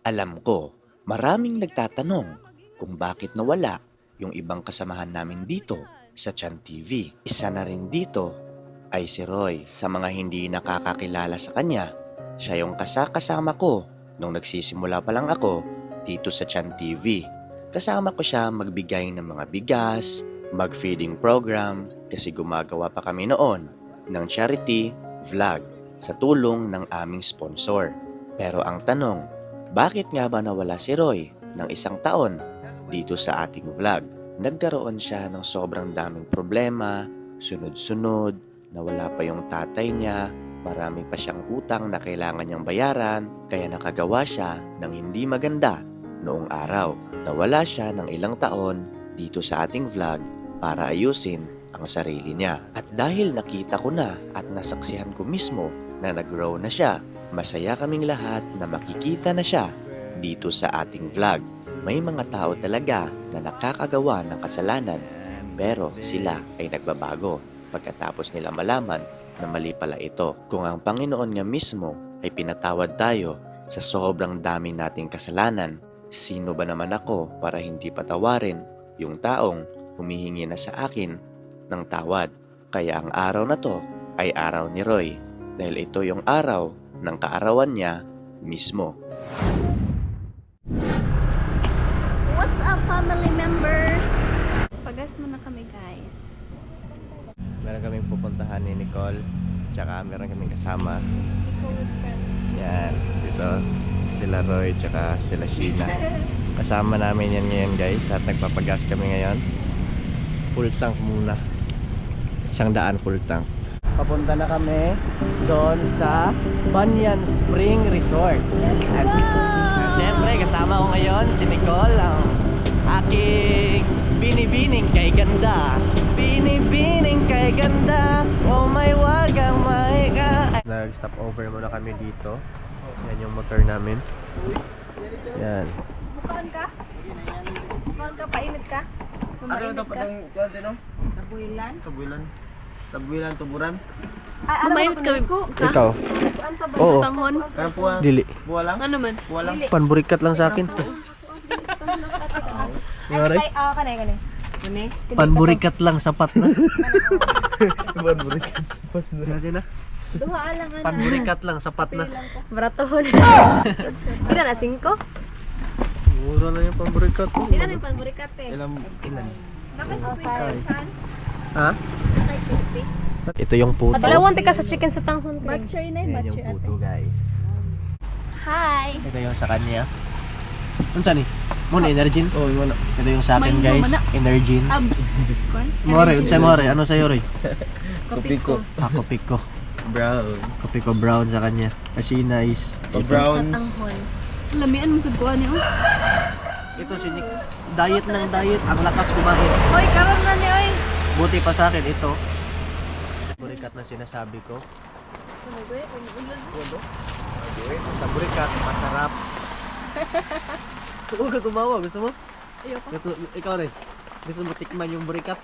Alam ko, maraming nagtatanong kung bakit nawala yung ibang kasamahan namin dito sa Chan TV. Isa na rin dito ay si Roy. Sa mga hindi nakakakilala sa kanya, siya yung kasama ko nung nagsisimula pa lang ako dito sa Chan TV. Kasama ko siya magbigay ng mga bigas, mag-feeding program kasi gumagawa pa kami noon ng charity vlog sa tulong ng aming sponsor. Pero ang tanong, bakit nga ba nawala si Roy ng isang taon dito sa ating vlog? Nagkaroon siya ng sobrang daming problema, sunod-sunod, nawala pa yung tatay niya, marami pa siyang utang na kailangan niyang bayaran, kaya nakagawa siya ng hindi maganda noong araw. Nawala siya ng ilang taon dito sa ating vlog para ayusin ang sarili niya. At dahil nakita ko na at nasaksihan ko mismo na nag-grow na siya, masaya kaming lahat na makikita na siya dito sa ating vlog. May mga tao talaga na nakakagawa ng kasalanan, pero sila ay nagbabago pagkatapos nila malaman na mali pala ito. Kung ang Panginoon nga mismo ay pinatawad tayo sa sobrang dami nating kasalanan, sino ba naman ako para hindi patawarin yung taong humihingi na sa akin ng tawad? Kaya ang araw na to ay araw ni Roy, dahil ito yung araw ng kaarawan niya mismo. What's up, family members? Pagas muna kami, guys. Meron kaming pupuntahan ni Nicole, tsaka meron kaming kasama. Nicole with friends. Yan, dito sila Roy, tsaka sila Sheena. Kasama namin yan ngayon, guys, at nagpapagas kami ngayon. Full tank muna. 100 full tank. Papunta na kami doon sa Banyan Spring Resort. At syempre kasama ko ngayon si Nicole, ang aking binibining kay ganda. Binibining kay ganda, oh may wagang mahiga. Nag-stop over muna kami dito. Yan yung motor namin. Yan. Bukaan ka? Bukaan ka? Painit ka? Mainit ka? Tabuilan? Tabuilan, tuburan? Mainit kami po. Ikaw? Bukaan pa ba Oo. sa tanghon? Ano puwa? Dili. Buwa lang? Ano man? Buwa lang? Panburikat lang sa akin. Ay, kanay. Kani? Panburikat lang, sapat na. Panburikat. Sapat na. Duha lang ana. Panburikat lang, sapat na. Bratohon. Hindi na 5? Mura lang yung panburikat. Hindi na yung panburikat eh. Ilan? Nakay-sweet Ha? Nakay-crispy. Ito yung puto. Padalawang tika sa chicken sa tanghon. Batchoy na Yan yung puto, guys. Hi! Ito yung sa kanya. Ano saan eh? Muna, Energin? Oo, muna. Ito yung sa akin, guys. Energin. More, unsay more? Ano sa'yo, Roy? Kopiko. Kopi ko. Brown. Kopi ko brown sa kanya. Kasi nice. Browns. Lamian mo sa buwan niyo. Ito si Nick. Diet ng diet. Ang lakas kumain. Oy, karon na ni oy. Buti pa sa akin ito. Burikat na sinasabi ko. Sa burikat, masarap. Huwag ka tumawa. Gusto mo? Ayoko. Ikaw rin. Gusto mo tikman yung burikat?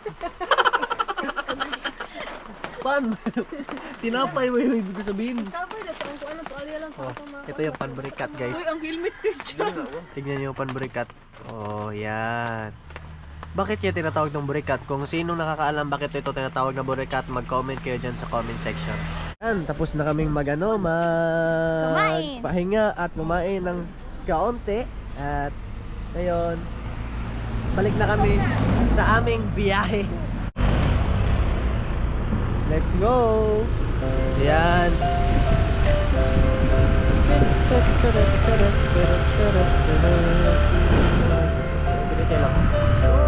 Pan! Tinapay mo yung ibig sabihin. Tapos ito ang kuan to ali lang sa mga. Ito yung panburikat, guys. Oy, ang helmet Christian. Tignan nyo yung panburikat. Oh, yan. Bakit kaya tinatawag ng burikat? Kung sinong nakakaalam bakit ito tinatawag na burikat, mag-comment kayo dyan sa comment section. Yan, tapos na kaming Kumain. pahinga at kumain ng kaunti. At ngayon, balik na kami sa aming biyahe. Let's go! Yan! Binigay lang. Let's go!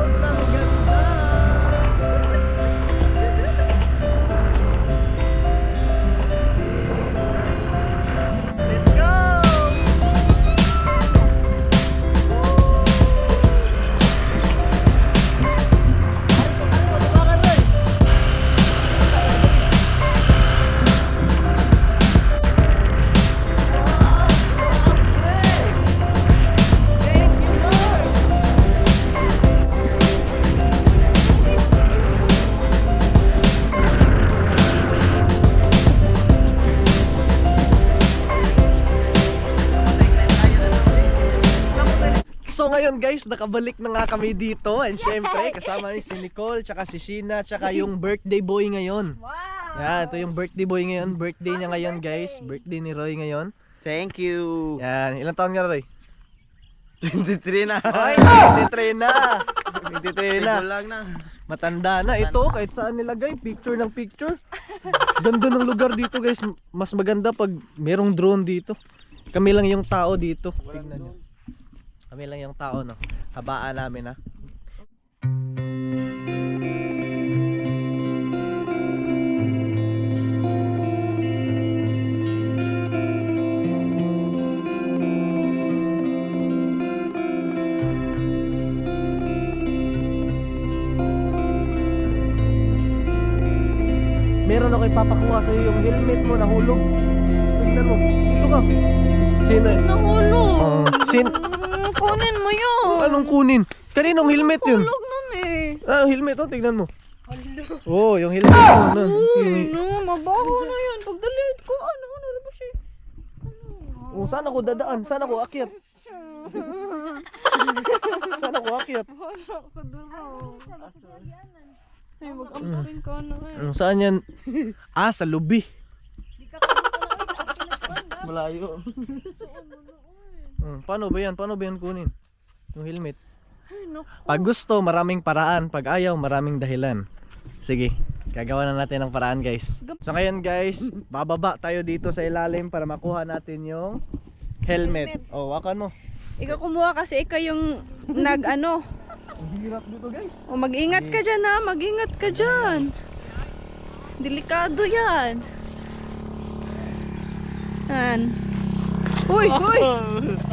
ngayon guys, nakabalik na nga kami dito. And syempre, kasama ni si Nicole, tsaka si Sheena, tsaka yung birthday boy ngayon. Wow! Yan, ito yung birthday boy ngayon. Birthday niya ngayon guys. Birthday ni Roy ngayon. Thank you. Yan, ilang taon nga Roy? 23 na. Ay, 23 na. 23 na. Ito lang na. Matanda na. Ito, kahit saan nilagay, picture ng picture. Ganda ng lugar dito guys. Mas maganda pag merong drone dito. Kami lang yung tao dito. Tingnan nyo. Kami lang yung tao, no? Habaan namin, ha? Meron ako ipapakuha sa'yo yung helmet mo nahulog. Tingnan mo. Dito ka. Sino? Nahulog. Kunin mo yun. Anong kunin? Kaninong helmet yun? Hulog nun eh. Ah, helmet oh, tignan mo. Oh, yung helmet mo na. Uy, no, mabaho na yun. Pag delete ko, ano ba siya? Oh, saan ako dadaan? Saan ako akyat? Saan ako akyat? Wala ka doon. Ay, mag-amparin ka na eh. Saan yan? Ah, sa lubi. Malayo. Paano ba yan? Paano ba yan kunin? Yung helmet. Ay, naku. Pag gusto, maraming paraan. Pag ayaw, maraming dahilan. Sige, gagawa na natin ng paraan guys. So ngayon guys, bababa tayo dito sa ilalim para makuha natin yung helmet. Oh, wakan mo. Ikaw kumuha kasi ikaw yung nag-ano. Ang hirap dito guys. O mag-ingat ka dyan ha, mag-ingat ka dyan. Delikado yan. Yan. Uy, uy!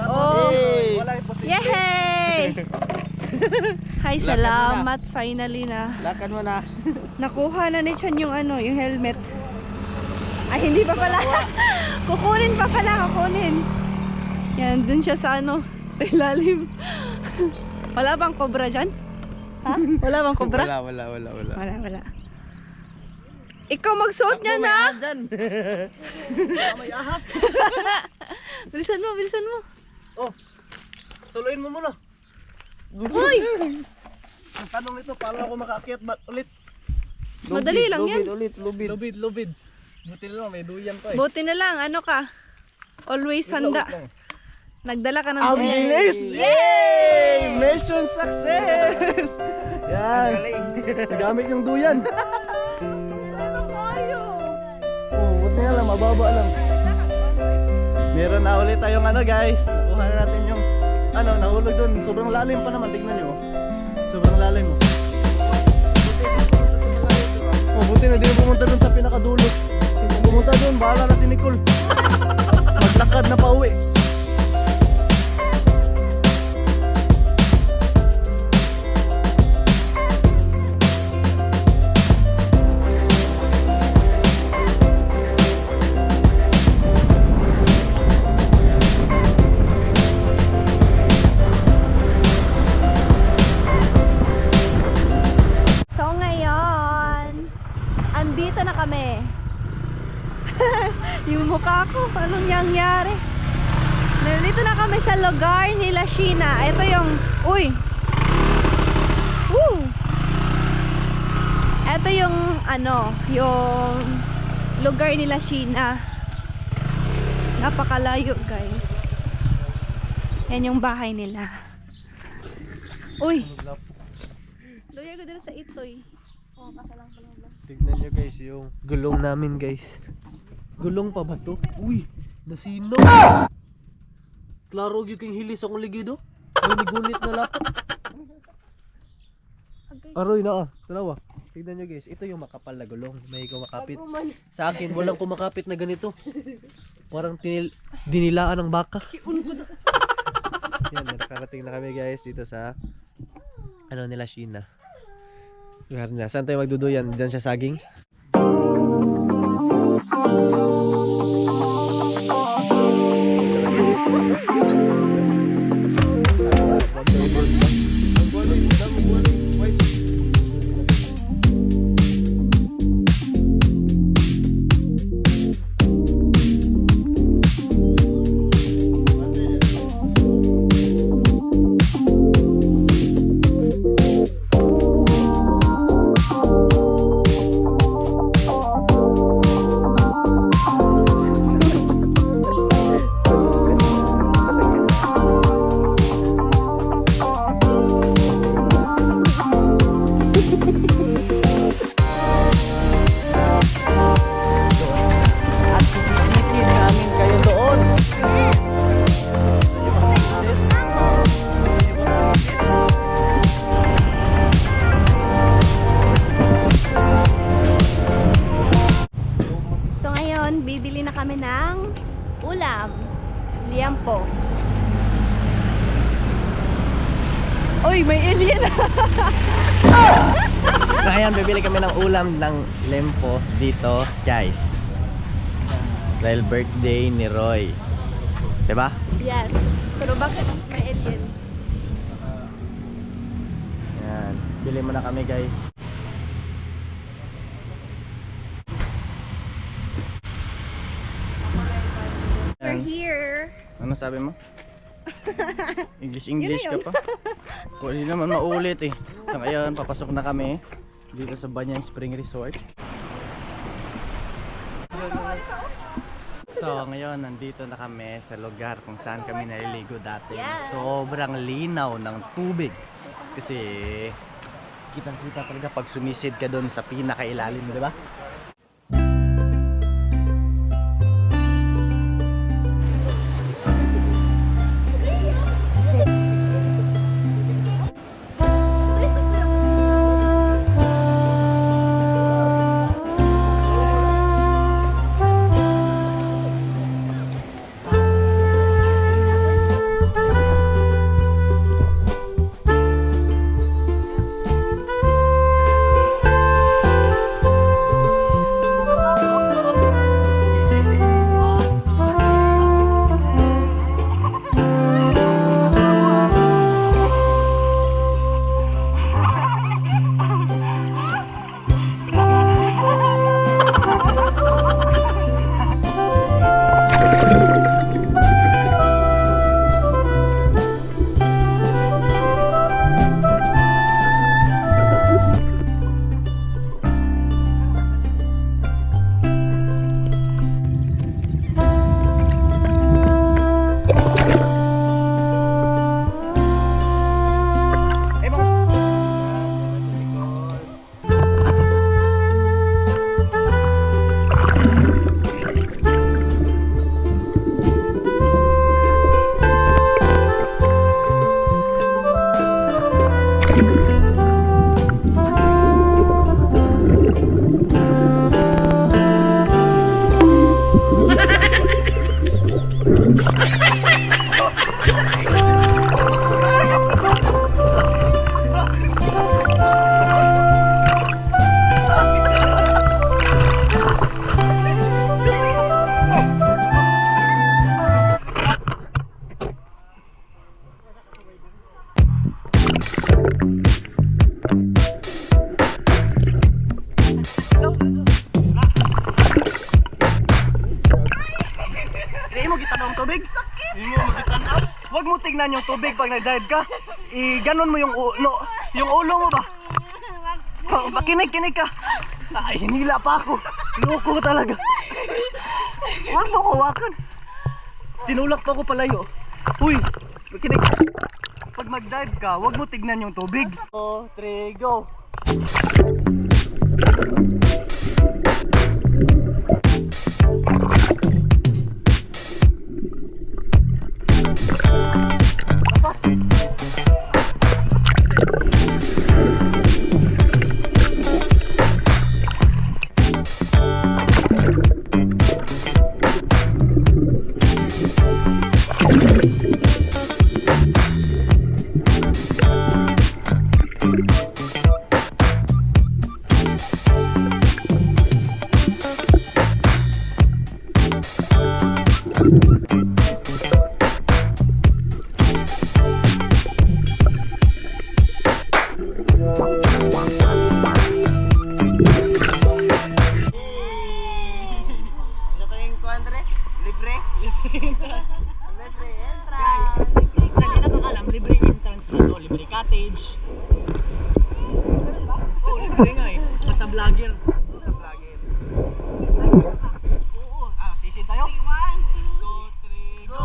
Oh! Wala yung posible. Yehey! Hi, salamat. Finally na. Lakan mo na. Nakuha na ni Chan yung ano, yung helmet. Ay, hindi pa pala. Kukunin pa pala, kukunin. Yan, dun siya sa ano, sa ilalim. Wala bang cobra dyan? Ha? Wala bang cobra? Wala. Wala. Ikaw magsuot niya na. Dyan. May ahas. Bilisan mo. Oh, suluin mo muna. Hoy! Ang tanong nito, paano ako makaakyat ulit? Madali lang yan. Lubid. Lubid. Buti na lang, may duyan pa eh. Buti na lang, ano ka? Always handa. Wait lang. Nagdala ka ng Ang duyan. bilis! Yay! Mission success! Yan. Nagamit yung duyan. Oh, buti na lang, mababa lang. Meron na ulit tayong ano guys. Nakuha na natin yung ano, nahulog doon. Sobrang lalim pa naman, tignan nyo. Sobrang lalim. Oh, buti na di na pumunta doon sa pinakadulo. Kung pumunta doon, bahala na si Nicole. Maglakad na pauwi. So ngayon, andito na kami. Yung mukha ko, anong nangyari? Nandito na kami sa lugar nila Sheena. Ito yung, uy! Woo! Ito yung, ano, yung lugar nila Sheena. Napakalayo guys. Yan yung bahay nila. Uy! Luya ko dito sa itoy. Oh, kasalang pala. Tignan nyo guys yung gulong namin guys. Gulong pa ba to? Uy! Nasino! Klaro yung king hilis akong ligido. Gunit na lapat. Aroy na ah. Tanawa. Tignan nyo guys. Ito yung makapal na gulong. May kumakapit. Sa akin walang kumakapit na ganito. Parang dinilaan ng baka. Yan. Nakarating na kami guys dito sa ano nila Sheena. Saan tayo magduduyan? Diyan sa saging? go. Uy, may alien. Ngayon, bibili kami ng ulam ng lempo dito, guys. Dahil birthday ni Roy. Diba? Yes. Pero bakit may alien? Yan. Bili muna kami, guys. We're Yan. here. Ano sabi mo? English ka pa? Hindi naman maulit eh. So ngayon, papasok na kami dito sa Banyan Spring Resort. So ngayon, nandito na kami sa lugar kung saan kami naliligo dati. Yeah. Sobrang linaw ng tubig. Kasi kitang-kita talaga pag sumisid ka doon sa pinakailalim, di ba? Hindi mo gitanong tubig? Hindi mo magitanaw? Huwag mo tignan yung tubig pag nag-dive ka. I-ganon mo yung yung ulo mo ba? Kinig ka. Ay, hinila pa ako. Loko talaga. Huwag mo hawakan. Tinulak pa ako palayo. Uy, kinig. Pag mag-dive ka, huwag mo tignan yung tubig. 2, 3, go. Libre entrance. Sa hindi nakakalam, libre entrance na to, libre cottage. Oh, libre nga eh. Basta vlogger. Oo. Sisid tayo? 1, 2, 3, go!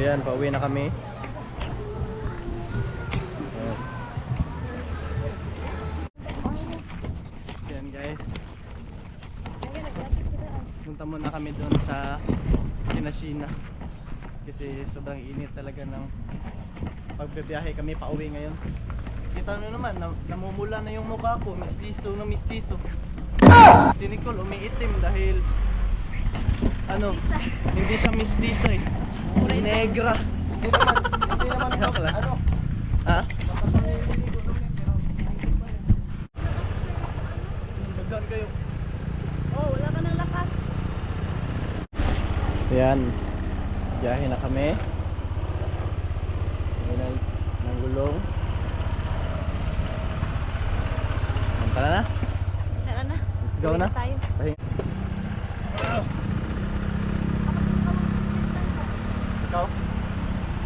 yan, pauwi na kami. Yan guys. Punta muna kami doon sa Kinashina. Kasi sobrang init talaga ng pagbibiyahe kami pauwi ngayon. Kita nyo naman, namumula na yung mukha ko, mistiso na mistiso. Si Nicole umiitim dahil ano, hindi siya mistiso eh. Negra. Hindi naman ano. Ha? Magdan kayo. Oh, wala ka ng lakas. Ayan. Biyahe na kami. Ayan ng gulong. Tara na. Tara na. Let's go Uwi na. tayo. Ikaw?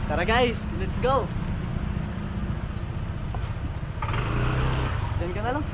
Tara guys, let's go. Diyan ka na lang.